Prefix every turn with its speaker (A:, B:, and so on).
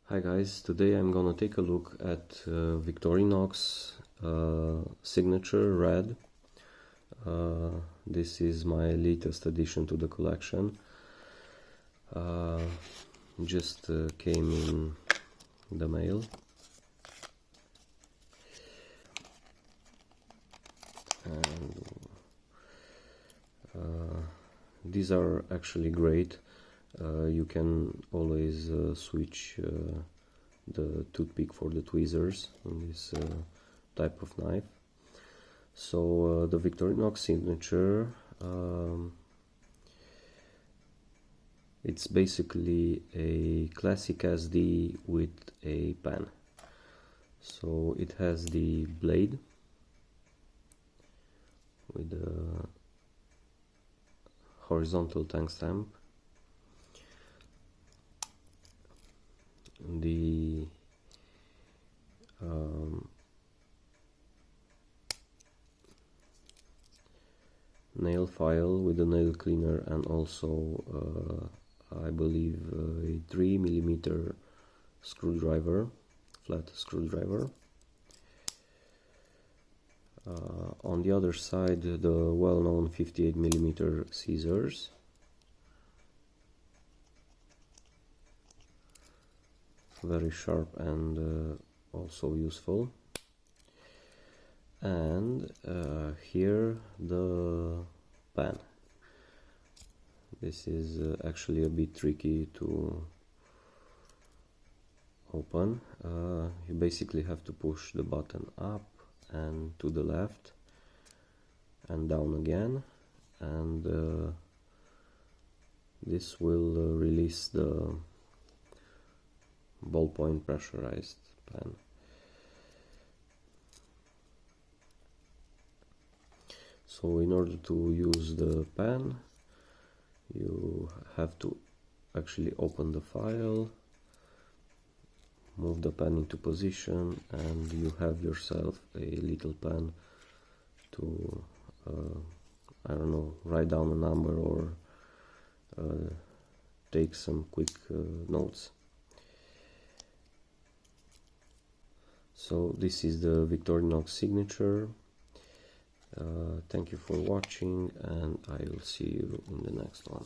A: Hi guys, today I'm gonna take a look at Victorinox Signature Red. This is my latest addition to the collection. Just came in the mail. And these are actually great. You can always switch the toothpick for the tweezers in this type of knife. So the Victorinox Signature, it's basically a classic SD with a pen. So it has the blade with a horizontal tank stamp, the nail file with a nail cleaner, and also I believe a 3mm screwdriver, flat screwdriver. On the other side, the well-known 58mm scissors. Very sharp and also useful. And here the pen. This is actually a bit tricky to open. You basically have to push the button up and to the left and down again, and this will release the ballpoint pressurized pen. So in order to use the pen, you have to actually open the file, move the pen into position, and you have yourself a little pen to I don't know, write down a number or take some quick notes. So this is the Victorinox Signature. Thank you for watching, and I will see you in the next one.